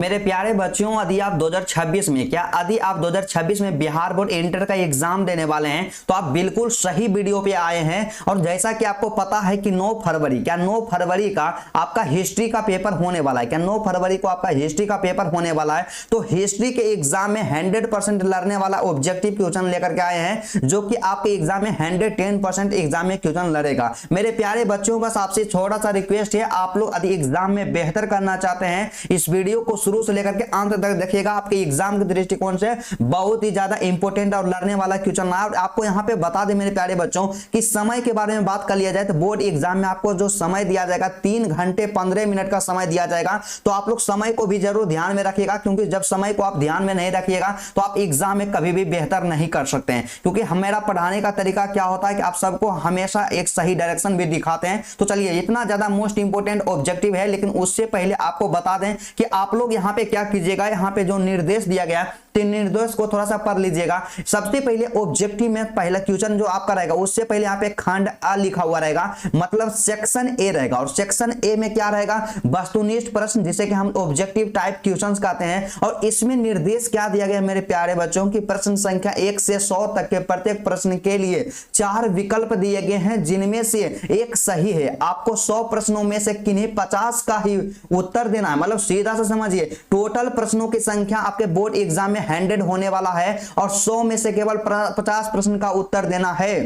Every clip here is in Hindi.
मेरे प्यारे बच्चों, यदि आप 2026 में यदि आप 2026 में बिहार बोर्ड इंटर का एग्जाम देने वाले हैं तो आप बिल्कुल सही वीडियो पे आए हैं। और जैसा कि आपको पता है कि 9 फरवरी का आपका हिस्ट्री का पेपर होने वाला है। 9 फरवरी को आपका हिस्ट्री का पेपर होने वाला है। तो हिस्ट्री के एग्जाम में 100% लड़ने वाला ऑब्जेक्टिव क्वेश्चन लेकर के आए हैं, जो कि आपके एग्जाम में 110% एग्जाम में क्वेश्चन लड़ेगा। मेरे प्यारे बच्चों का सबसे छोटा सा रिक्वेस्ट है, आप लोग यदि एग्जाम में बेहतर करना चाहते हैं, इस वीडियो को शुरू से लेकर के अंत तक देखिएगा। आपके एग्जाम के दृष्टिकोण से बहुत ही ज्यादा इंपॉर्टेंट और लड़ने वाला क्वेश्चन है। और आपको यहां पे बता दें मेरे प्यारे बच्चों कि समय के बारे में बात कर लिया जाए तो बोर्ड एग्जाम में आपको जो समय दिया जाएगा 3 घंटे 15 मिनट का समय दिया जाएगा। तो आप लोग समय को भी जरूर ध्यान में रखिएगा, क्योंकि जब समय को आप ध्यान में नहीं रखिएगा तो आप एग्जाम में कभी भी बेहतर नहीं कर सकते हैं। क्योंकि हमारा पढ़ाने का तरीका क्या होता है कि आप सबको हमेशा एक सही डायरेक्शन भी दिखाते हैं। तो चलिए, इतना ज्यादा मोस्ट इंपोर्टेंट ऑब्जेक्टिव है, लेकिन उससे पहले आपको बता दें कि आप लोग यहाँ पे क्या कीजिएगा। यहाँ पे जो निर्देश दिया गया 3 निर्देश को थोड़ा सा पढ़ लीजिएगा। सबसे पहले ऑब्जेक्टिव में पहला क्वेश्चन जो आपका रहेगा, उससे पहले यहाँ पे खंड अ लिखा हुआ रहेगा, मतलब सेक्शन ए रहेगा। और सेक्शन ए में क्या रहेगा, वस्तुनिष्ठ प्रश्न, जिसे कि हम ऑब्जेक्टिव टाइप क्वेश्चंस कहते हैं। और इसमें निर्देश क्या दिया गया मेरे प्यारे बच्चों की, प्रश्न संख्या 1 से 100 तक के प्रत्येक प्रश्न के लिए 4 विकल्प दिए गए हैं, जिनमें से एक सही है। आपको 100 प्रश्नों में से किन्हीं 50 का ही उत्तर देना है। मतलब सीधा से समझिए, टोटल प्रश्नों की संख्या आपके बोर्ड एग्जाम में 100 होने वाला है और 100 में से केवल 50 प्रश्न का उत्तर देना है।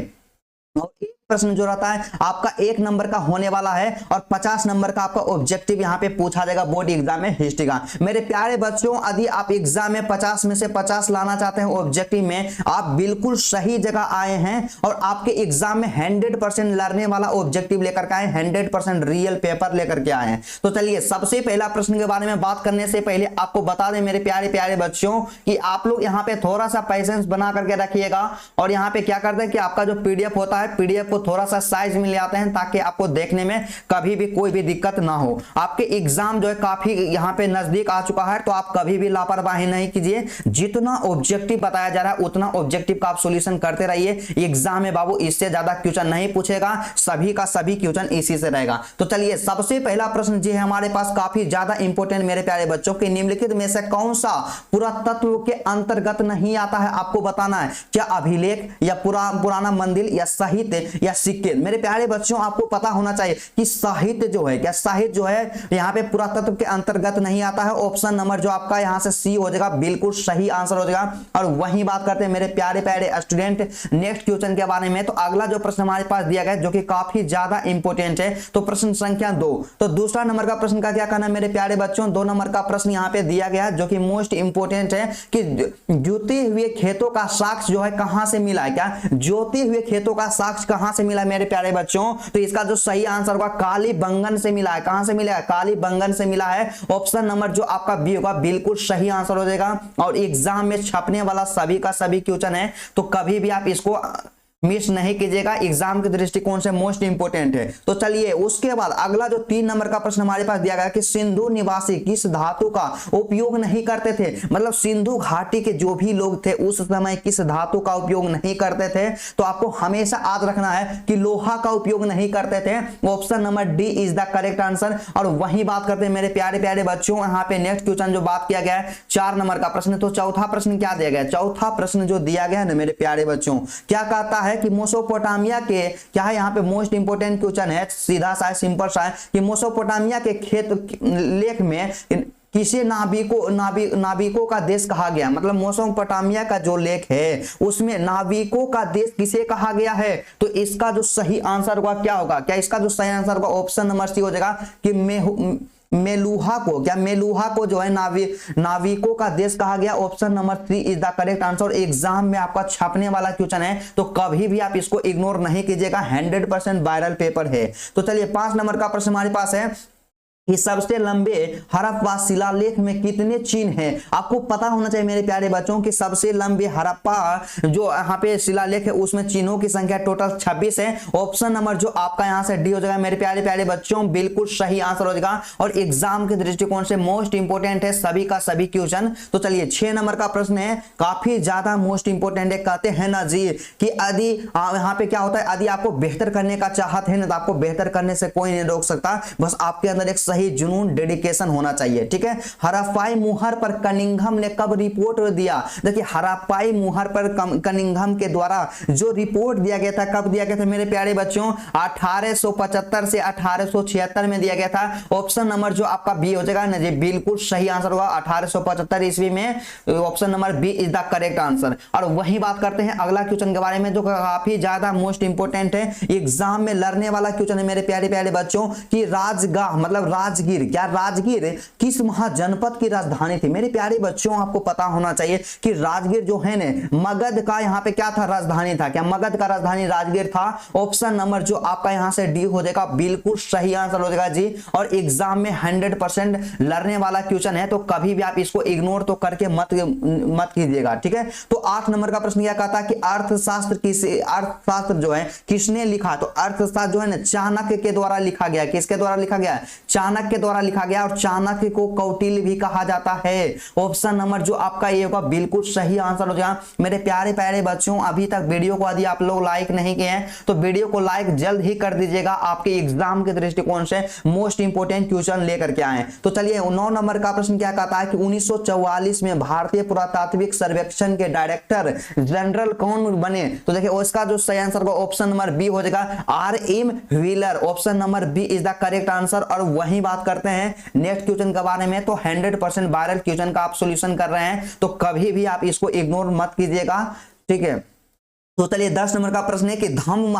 और एक प्रश्न जो रहता है आपका 1 नंबर का होने वाला है और 50 नंबर का आपका ऑब्जेक्टिव यहां पे पूछा जाएगा बोर्ड एग्जाम में हिस्ट्री का। मेरे प्यारे बच्चों, यदि आप एग्जाम में 50 में से 50 लाना चाहते हैं ऑब्जेक्टिव में, आप बिल्कुल सही जगह आए हैं। और आपके एग्जाम में 100% लड़ने वाला ऑब्जेक्टिव लेकर के आए, 100% रियल पेपर लेकर के आए हैं। तो चलिए, सबसे पहला प्रश्न के बारे में बात करने से पहले आपको बता दें मेरे प्यारे प्यारे बच्चों कि आप लोग यहाँ पे थोड़ा सा पेशेंस बना करके रखिएगा। और यहाँ पे क्या करते हैं कि आपका जो पीडीएफ होता है, पीडीएफ थोड़ा सा साइज में ले आते हैं, ताकि आपको देखने में कभी भी कोई भी दिक्कत ना हो। आपके एग्जाम जो है काफी यहाँ पे नजदीक आ चुका है, तो आप कभी भी लापरवाही नहीं कीजिए। जितना ऑब्जेक्टिव बताया जा रहा है उतना ऑब्जेक्टिव का आप सॉल्यूशन करते रहिए। एग्जाम में बाबू इससे ज्यादा क्वेश्चन नहीं पूछेगा, सभी का सभी क्वेश्चन इसी से रहेगा। तो चलिए, सबसे पहला प्रश्न जो है हमारे पास काफी ज्यादा इंपॉर्टेंट मेरे प्यारे बच्चों के, निम्नलिखित में से कौन सा पुरातत्व के अंतर्गत नहीं आता है, आपको बताना है। क्या अभिलेख या पुराना मंदिर या साहित्य या सिक्के। मेरे प्यारे बच्चों, आपको पता होना चाहिए कि साहित्य जो है, क्या साहित्य जो है यहाँ पे पुरातत्व के अंतर्गत नहीं आता है। ऑप्शन नंबर जो आपका यहाँ से सी हो जाएगा, बिल्कुल सही आंसर हो जाएगा। और वही बात करते हैं मेरे प्यारे प्यारे स्टूडेंट नेक्स्ट क्वेश्चन के बारे में। तो अगला जो प्रश्न हमारे पास दिया गया जो कि काफी ज्यादा इंपॉर्टेंट है, तो प्रश्न संख्या 2। तो दूसरा नंबर का प्रश्न का क्या कहना है मेरे प्यारे बच्चों, 2 नंबर का प्रश्न यहाँ पे दिया गया है जो कि मोस्ट इंपोर्टेंट है कि जोते हुए खेतों का साक्ष्य जो है कहां से मिला है। क्या जोते हुए खेतों का साक्ष्य कहां से मिला है मेरे प्यारे बच्चों, तो इसका जो सही आंसर होगा कालीबंगन से मिला है। कहां से मिला है, कालीबंगन से मिला है। ऑप्शन नंबर जो आपका बी होगा बिल्कुल सही आंसर हो जाएगा। और एग्जाम में छपने वाला सभी का सभी क्वेश्चन है, तो कभी भी आप इसको मिस नहीं कीजिएगा, एग्जाम के दृष्टिकोण से मोस्ट इंपोर्टेंट है। तो चलिए, उसके बाद अगला जो 3 नंबर का प्रश्न हमारे पास दिया गया कि सिंधु निवासी किस धातु का उपयोग नहीं करते थे। मतलब सिंधु घाटी के जो भी लोग थे उस समय किस धातु का उपयोग नहीं करते थे। तो आपको हमेशा याद रखना है कि लोहा का उपयोग नहीं करते थे। Option number D is the correct answer. और वही बात करते हैं मेरे प्यारे प्यारे बच्चों, यहाँ पे नेक्स्ट क्वेश्चन जो बात किया गया है 4 नंबर का प्रश्न। तो चौथा प्रश्न क्या दिया गया, चौथा प्रश्न जो दिया गया है ना मेरे प्यारे बच्चों, क्या कहता है कि मेसोपोटामिया के, क्या है यहाँ पे मोस्ट इंपोर्टेंट क्वेश्चन है, सीधा सा है, सिंपल सा है कि मेसोपोटामिया के खेत लेख में किसे नाविकों का देश कहा गया। मतलब मेसोपोटामिया का जो लेख है उसमें नाविकों का देश किसे कहा गया है। तो इसका जो सही आंसर होगा क्या होगा, क्या इसका जो सही आंसर होगा ऑप्शन नंबर सी हो जाएगा कि मेलुहा को, क्या मेलुहा को जो है नाविकों का देश कहा गया। Option number 3 is the correct answer. Exam में आपका छपने वाला क्वेश्चन है, तो कभी भी आप इसको इग्नोर नहीं कीजिएगा, 100% वायरल पेपर है। तो चलिए, 5 नंबर का प्रश्न हमारे पास है कि सबसे लंबे हड़प्पा शिलालेख में कितने चिन्ह हैं। आपको पता होना चाहिए मेरे प्यारे बच्चों कि सबसे लंबे हड़प्पा जो यहाँ पे शिलालेख है उसमें चिन्हों की संख्या टोटल 26 है। ऑप्शन नंबर जो आपका यहाँ से डी हो जाएगा मेरे प्यारे प्यारे बच्चों, बिल्कुल सही आंसर हो जाएगा। और एग्जाम के दृष्टिकोण से मोस्ट इंपोर्टेंट है सभी का सभी क्वेश्चन। तो चलिए, 6 नंबर का प्रश्न है, काफी ज्यादा मोस्ट इंपोर्टेंट है। कहते हैं ना जी कि यदि यहाँ पे क्या होता है, यदि आपको बेहतर करने का चाहत है ना, तो आपको बेहतर करने से कोई नहीं रोक सकता। बस आपके अंदर एक सही जुनून, डेडिकेशन होना चाहिए। ठीक है, हड़प्पाई मुहर पर कनिंघम ने कब रिपोर्ट दिया? देखिए हड़प्पाई मुहर पर कनिंघम के द्वारा जो रिपोर्ट दिया गया था, कब दिया गया था मेरे प्यारे बच्चों? 1875 से 1876 में दिया गया था। ऑप्शन नंबर जो आपका बी हो जाएगा ना जी, बिल्कुल सही आंसर होगा 1875 ईस्वी में। Option number B is the correct answer. और वही बात करते हैं अगला क्वेश्चन के बारे में जो काफी ज्यादा मोस्ट इंपोर्टेंट है, एग्जाम में लड़ने वाला क्वेश्चन है मेरे प्यारे प्यारे बच्चों कि राजगाह मतलब राजगीर, क्या राजगीर किस महाजनपद की राजधानी थी? मेरे प्यारे बच्चों आपको पता होना चाहिए कि राजगीर जो है ना मगध का यहाँ पे क्या था? राजधानी था। क्या मगध का राजधानी राजगीर था? ऑप्शन नंबर जो आपका यहाँ से डी हो जाएगा, बिल्कुल सही आंसर हो जाएगा जी। और एग्जाम में 100% लड़ने वाला क्वेश्चन है, तो कभी भी आप इसको इग्नोर तो करके मत कीजिएगा। ठीक है, तो 8 नंबर का प्रश्न क्या कहता है कि अर्थशास्त्र जो है किसने लिखा? तो अर्थशास्त्र जो है ना चाणक्य के द्वारा लिखा गया। किसके द्वारा लिखा गया? चाणक्य के द्वारा लिखा गया। और चाणक्य को कौटिल्य भी कहा जाता है। ऑप्शन नंबर जो आपका ये होगा बिल्कुल सही आंसर हो जाएगा। मेरे प्यारे प्यारे बच्चों अभी तक वीडियो को यदि आप लोग लाइक नहीं किए हैं तो वीडियो को लाइक जल्द ही कर दीजिएगा। आपके एग्जाम के दृष्टिकोण से मोस्ट इंपोर्टेंट क्वेश्चन लेकर के आए। तो चलिए 9 नंबर का प्रश्न क्या कहता है कि 1944 में भारतीय पुरातात्विक सर्वेक्षण के डायरेक्टर जनरल कौन बने? तो देखिए उसका जो सही आंसर होगा ऑप्शन नंबर बी हो जाएगा, R.M. Wheeler. Option number B is the correct answer. और वही बात करते हैं नेक्स्ट क्वेश्चन के बारे में, तो 100% वायरल क्वेश्चन का आप सॉल्यूशन कर रहे हैं, तो कभी भी आप इसको इग्नोर मत कीजिएगा। ठीक है, तो चलिए 10 नंबर का प्रश्न है कि धम्म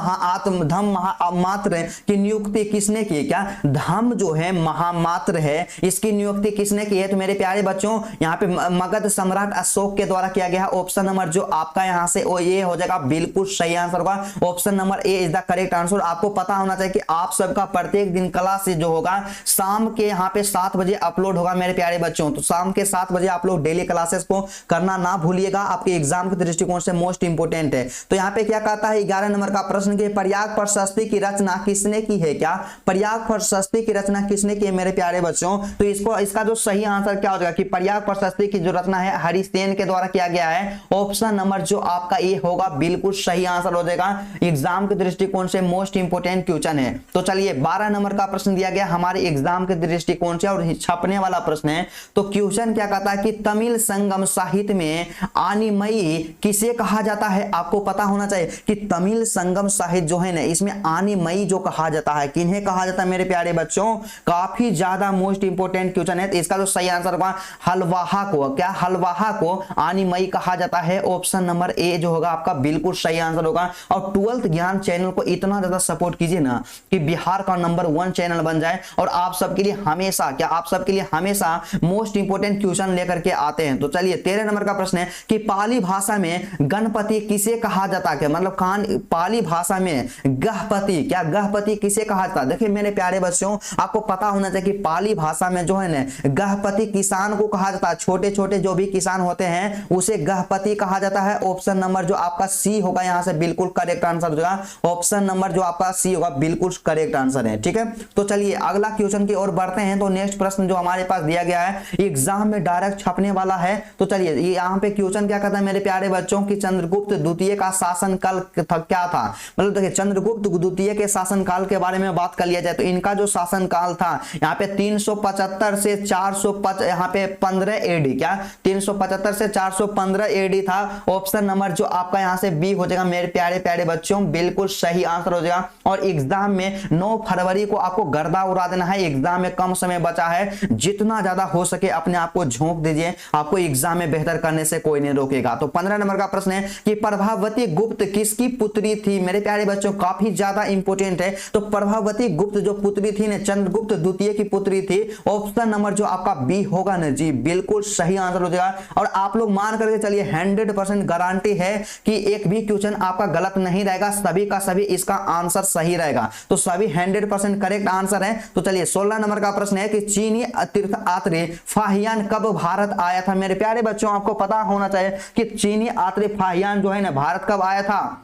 महामात्र की नियुक्ति किसने की? क्या धम्म जो है महामात्र है इसकी नियुक्ति किसने की है? तो मेरे प्यारे बच्चों यहाँ पे मगध सम्राट अशोक के द्वारा किया गया। ऑप्शन नंबर जो आपका यहाँ से ये हो जाएगा, बिल्कुल सही आंसर होगा। Option number A is the correct answer. आपको पता होना चाहिए कि आप सबका प्रत्येक दिन क्लास जो होगा शाम के यहाँ पे 7 बजे अपलोड होगा मेरे प्यारे बच्चों। तो शाम के 7 बजे आप लोग डेली क्लासेस को करना ना भूलिएगा, आपके एग्जाम के दृष्टिकोण से मोस्ट इंपोर्टेंट है। तो यहाँ पे क्या कहता है 11 नंबर का प्रश्न के पर्याय प्रशस्ति की रचना किसने की है? क्या पर्याय प्रशस्ति की रचना किसने की है मेरे प्यारे बच्चों? तो इसका जो सही आंसर क्या हो जाएगा कि पर्याय प्रशस्ति की जो रचना है हरिसेन के द्वारा किया गया है। ऑप्शन नंबर जो आपका ये होगा बिल्कुल सही आंसर हो जाएगा। एग्जाम के दृष्टिकोण से मोस्ट इंपोर्टेंट क्वेश्चन है। तो चलिए 12 नंबर का प्रश्न दिया गया हमारे एग्जाम के दृष्टिकोण से और छपने वाला प्रश्न है। तो क्वेश्चन क्या कहता है कि तमिल संगम साहित्य में आनिमयी किसे कहा जाता है? आपको पता होना चाहिए कि तमिल संगम साहित्य जो है ना इसमें आनिमयी जो कहा जाता है, किन्हें कहा जाता है मेरे प्यारे बच्चों? काफी ज्यादा मोस्ट इंपोर्टेंट क्वेश्चन है। तो इसका जो सही आंसर होगा हलवाहा को, क्या हलवाहा को आनिमयी कहा जाता है? ऑप्शन नंबर ए जो होगा आपका बिल्कुल सही आंसर होगा। और 12th ज्ञान चैनल को इतना ज्यादा सपोर्ट कीजिए ना कि बिहार का नंबर 1 चैनल बन जाए और आप सबके लिए हमेशा मोस्ट इंपोर्टेंट क्वेश्चन लेकर के आते हैं। तो चलिए 13 नंबर का प्रश्न है कि पाली भाषा में गणपति किसे कहा जाता है? मतलब पाली भाषा में गहपति, क्या गहपति किसे कहा जाता है? देखिए मेरे प्यारे बच्चों आपको पता होना चाहिए कि पाली भाषा में जो है ना गहपति किसान को कहा जाता है। छोटे छोटे जो भी किसान होते हैं उसे गहपति कहा जाता है। ऑप्शन नंबर जो आपका सी होगा यहाँ से बिल्कुल करेक्ट आंसर हो जाएगा। ऑप्शन नंबर जो आपका सी होगा बिल्कुल करेक्ट आंसर है। ठीक है, तो चलिए अगला क्वेश्चन की ओर बढ़ते हैं। तो नेक्स्ट प्रश्न जो हमारे पास दिया गया है एग्जाम में डायरेक्ट छपने वाला है। तो चलिए यहाँ पे क्वेश्चन क्या कहता है मेरे प्यारे बच्चों की चंद्रगुप्त द्वितीय का शासन काल क्या था? मतलब देखिए चंद्रगुप्त द्वितीय के शासन काल के बारे में बात कर लिया जाए तो इनका जो शासन काल था यहाँ पे 375 से 405 यहाँ पे 15 एडी, क्या 375 से 415 एडी था। ऑप्शन नंबर जो आपका यहाँ से बी हो जाएगा मेरे प्यारे प्यारे बच्चों, बिल्कुल सही आंसर हो जाएगा। और एग्जाम में 9 फरवरी को आपको गर्दा उड़ा देना है। एग्जाम में कम समय बचा है, जितना ज्यादा हो सके अपने आप को झोंक दीजिए, आपको एग्जाम में बेहतर करने से कोई नहीं रोकेगा। तो 15 नंबर का प्रश्न है कि प्रभावती गुप्त किसकी पुत्री थी? मेरे प्यारे बच्चों काफी ज्यादा इंपोर्टेंट है। तो प्रभावती गुप्त जो पुत्री थी ना चंद्रगुप्त द्वितीय की पुत्री थी। ऑप्शन नंबर जो आपका बी होगा ना जी, बिल्कुल सही आंसर हो जाएगा। और आप लोग मान करके चलिए 100% गारंटी है कि एक भी क्वेश्चन आपका गलत नहीं रहेगा, सभी का सभी इसका आंसर सही रहेगा। तो सभी 100% करेक्ट आंसर है। तो चलिए 16 नंबर का प्रश्न है कि चीनी तीर्थयात्री फाहियान कब भारत आया था? मेरे प्यारे बच्चों आपको पता होना चाहिए कि चीनी यात्री फाहियान जो है ना भारत कब आया था?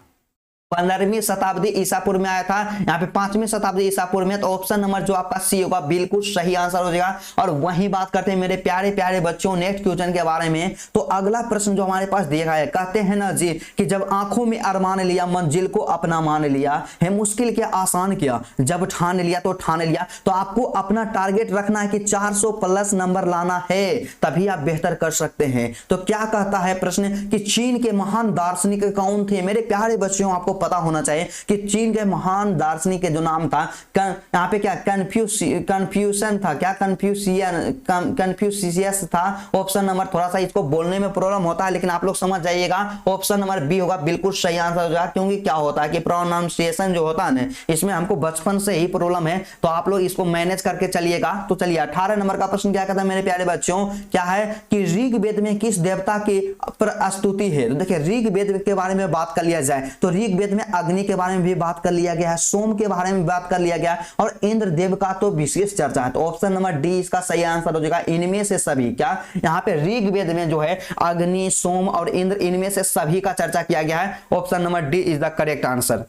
15वीं शताब्दी ईसा पूर्व में आया था, यहाँ पे 5वीं शताब्दी ईसा पूर्व में। तो ऑप्शन नंबर जो आपका सी होगा बिल्कुल सही आंसर हो जाएगा। और वही बात करते हैं मेरे प्यारे प्यारे बच्चों नेक्स्ट क्वेश्चन के बारे में। तो अगला प्रश्न जो हमारे पास दिया है, कहते हैं ना जी कि जब आंखों में अरमान लिया, मंजिल को अपना मान लिया, है मुश्किल क्या आसान किया, जब ठान लिया तो ठान लिया। तो आपको अपना टारगेट रखना है कि 400 प्लस नंबर लाना है, तभी आप बेहतर कर सकते हैं। तो क्या कहता है प्रश्न कि चीन के महान दार्शनिक कौन थे? मेरे प्यारे बच्चों आपको पता होना चाहिए कि चीन के महान दार्शनिक के जो नाम था, यहाँ पे क्या कन्फ्यूशन था, क्या कन्फ्यूशियस था। ऑप्शन नंबर, थोड़ा सा इसको बोलने में प्रॉब्लम होता है लेकिन आप लोग समझ जाइएगा, ऑप्शन नंबर बी होगा बिल्कुल सही आंसर हो जाएगा। क्योंकि क्या होता है कि प्रोनाउंसिएशन जो होता है ना, इसमें हमको बचपन से ही प्रॉब्लम है, तो आप लोग इसको मैनेज करके चलिएगा। तो चलिए 18 नंबर का प्रश्न क्या कहता है मेरे प्यारे बच्चों, क्या है कि ऋग्वेद में किस देवता की स्तुति है? तो देखिए ऋग्वेद के बारे में बात कर लिया जाए तो ऋग्वेद में अग्नि के बारे में भी बात कर लिया गया है, सोम के बारे में बात कर लिया गया और इंद्र देव का तो विशेष चर्चा है। तो ऑप्शन नंबर डी इसका सही आंसर हो जाएगा। इनमें से सभी, क्या यहाँ पे ऋग्वेद में जो है अग्नि, सोम और इंद्र, इनमें से सभी का चर्चा किया गया है। Option number D is the correct answer.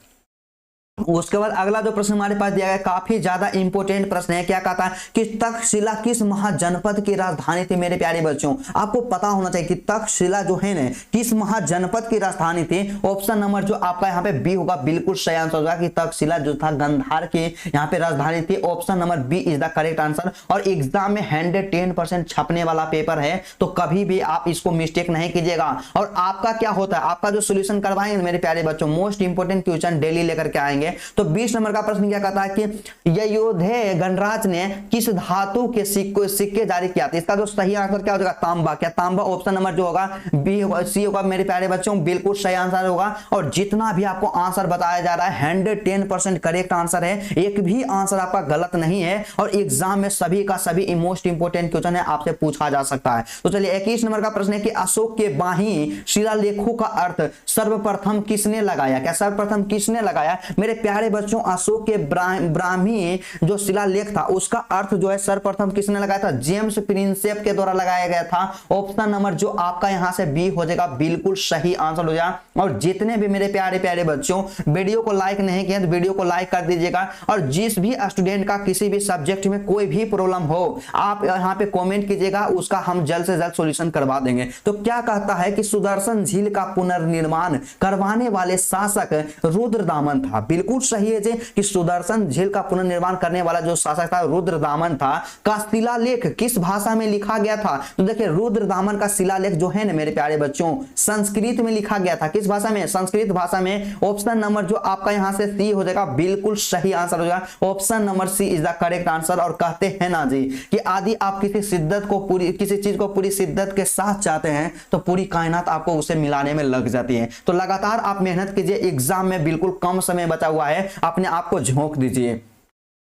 उसके बाद अगला जो प्रश्न हमारे पास दिया गया काफी ज्यादा इंपॉर्टेंट प्रश्न है। क्या कहता है कि तक्षशिला किस महाजनपद की राजधानी थी? मेरे प्यारे बच्चों आपको पता होना चाहिए कि तक्षशिला जो है ना किस महाजनपद की राजधानी थी। ऑप्शन नंबर जो आपका यहाँ पे बी होगा बिल्कुल सही आंसर होगा कि तक्षशिला जो था गंधार की यहाँ पे राजधानी थी। Option number B is the correct answer. और एग्जाम में 110% छपने वाला पेपर है, तो कभी भी आप इसको मिस्टेक नहीं कीजिएगा। और आपका क्या होता है, आपका जो सोल्यूशन करवाएंगे मेरे प्यारे बच्चों, मोस्ट इंपोर्टेंट क्वेश्चन डेली लेकर के आएंगे। तो 20 नंबर का प्रश्न क्या कहता है कि ययोधेय गणराज ने किस धातु के सिक्के जारी किया था? इसका जो सही आंसर क्या हो जाएगा? तांबा। क्या तांबा? ऑप्शन नंबर जो होगा बी होगा, सी होगा मेरे प्यारे बच्चों, बिल्कुल सही आंसर होगा। और जितना भी आपको आंसर बताया जा रहा है 110% करेक्ट आंसर है, एक भी आंसर आपका गलत नहीं है। और एग्जाम में सभी का सभी मोस्ट इंपोर्टेंट क्वेश्चन है, आपसे पूछा जा सकता है। तो चलिए 21 नंबर का प्रश्न है कि अशोक के बाही शिलालेखों का अर्थ सर्वप्रथम किसने लगाया? क्या सर्वप्रथम किसने लगाया? मेरे प्यारे बच्चों अशोक के ब्राह्मी जो शिलालेख था उसका अर्थ जो है सर्वप्रथम किसने लगाया था? जेम्स प्रिंसेप के द्वारा लगाया गया था। ऑप्शन नंबर जो आपका यहां से बी हो जाएगा, बिल्कुल सही आंसर हो जाएगा। और जितने भी मेरे प्यारे प्यारे बच्चों वीडियो को लाइक नहीं किए तो वीडियो को लाइक कर दीजिएगा। और जिस भी स्टूडेंट का किसी भी सब्जेक्ट में कोई भी प्रॉब्लम हो आप यहाँ पे कॉमेंट कीजिएगा, उसका हम जल्द से जल्द सोल्यूशन करवा देंगे। तो क्या कहता है कि सुदर्शन झील का पुनर्निर्माण करवाने वाले शासक रुद्रदामन था? बिल्कुल सही है जी कि सुदर्शन झील का पुनर्निर्माण करने वाला जो शासक था रुद्रदामन था। का शिलालेख किस भाषा में लिखा गया था? तो देखिए रुद्रदामन का शिलालेख जो है ना मेरे प्यारे बच्चों संस्कृत में लिखा गया था। किस भाषा में? संस्कृत भाषा में। ऑप्शन नंबर जो आपका यहां से सी हो जाएगा, बिल्कुल सही आंसर हो जाएगा। Option number C is the correct answer. और कहते हैं ना जी कि आदि आप किसी शिद्दत को किसी चीज को पूरी शिद्दत के साथ चाहते हैं तो पूरी कायनात आपको उसे मिलाने में लग जाती है। तो लगातार आप मेहनत कीजिए, एग्जाम में बिल्कुल कम समय बचा हुआ है, अपने आप को झोंक दीजिए।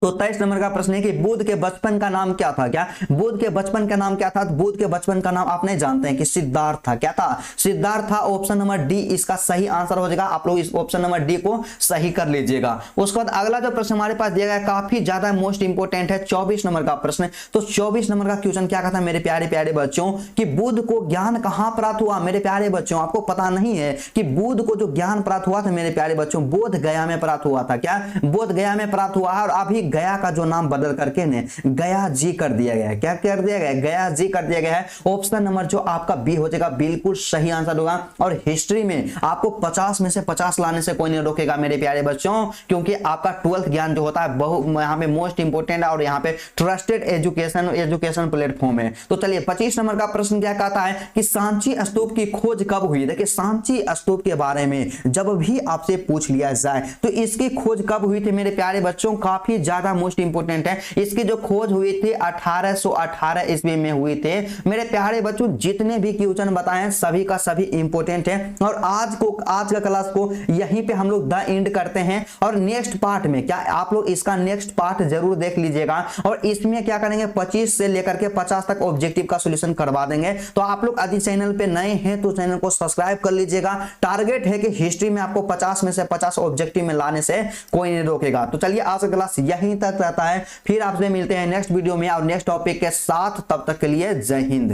तो 23 नंबर का प्रश्न है कि बुद्ध के बचपन का नाम क्या था? क्या बुद्ध के बचपन का नाम क्या था? बुद्ध के बचपन का नाम आप नहीं जानते हैं कि सिद्धार्थ था। क्या था? सिद्धार्थ था। ऑप्शन नंबर डी इसका सही आंसर हो जाएगा। आप लोग इस ऑप्शन नंबर डी को सही कर लीजिएगा। उसके बाद अगला जो प्रश्न हमारे पास दिया गया काफी ज्यादा मोस्ट इंपोर्टेंट है, 24 नंबर का प्रश्न। तो 24 नंबर का क्वेश्चन क्या कहता है मेरे प्यारे प्यारे बच्चों कि बुद्ध को ज्ञान कहां प्राप्त हुआ? मेरे प्यारे बच्चों आपको पता नहीं है कि बुद्ध को जो ज्ञान प्राप्त हुआ था मेरे प्यारे बच्चों, बोध गया में प्राप्त हुआ था। क्या बोध गया में प्राप्त हुआ है? और अभी गया का जो नाम बदल करके ने गया जी कर दिया गया है। क्या कर दिया गया? गया जी कर दिया गया है। ऑप्शन नंबर जो आपका बी हो जाएगा, बिल्कुल सही आंसर होगा। और हिस्ट्री में आपको 50 में से 50 लाने से कोई नहीं रोकेगा मेरे प्यारे बच्चों, क्योंकि आपका 12th ज्ञान जो होता है बहुत यहाँ पे मोस्ट इंपोर्टेंट है और यहाँ पे ट्रस्टेड एजुकेशन प्लेटफॉर्म है। तो चलिए 25 नंबर का प्रश्न क्या कहता है कि सांची स्तूप की खोज कब हुई? देखिए सांची स्तूप के बारे में जब भी आपसे पूछ लिया जाए तो इसकी खोज कब हुई थी मेरे प्यारे बच्चों? काफी ज्यादा मोस्ट इंपोर्टेंट है। इसकी जो खोज हुई थी 1818 ईस्वी में हुई थे। मेरे प्यारे बच्चों जितने भी क्वेश्चन बताए सभी का सभी इंपोर्टेंट है। और आज का क्लास को यहीं पे हम लोग द एंड करते हैं। और नेक्स्ट पार्ट में क्या आप लोग इसका नेक्स्ट पार्ट जरूर देख लीजिएगा। और इसमें क्या करेंगे 25 से लेकर के 50 तक ऑब्जेक्टिव का सॉल्यूशन करवा देंगे। तो आप लोग यदि चैनल पे नए हैं तो चैनल को सब्सक्राइब कर लीजिएगा। टारगेट है कि हिस्ट्री में आपको 50 में से 50 ऑब्जेक्टिव में लाने से कोई नहीं रोकेगा। तो चलिए आज का क्लास यहीं तक रहता है, फिर आपसे मिलते हैं नेक्स्ट वीडियो में और नेक्स्ट टॉपिक के साथ। तब तक के लिए जय हिंद।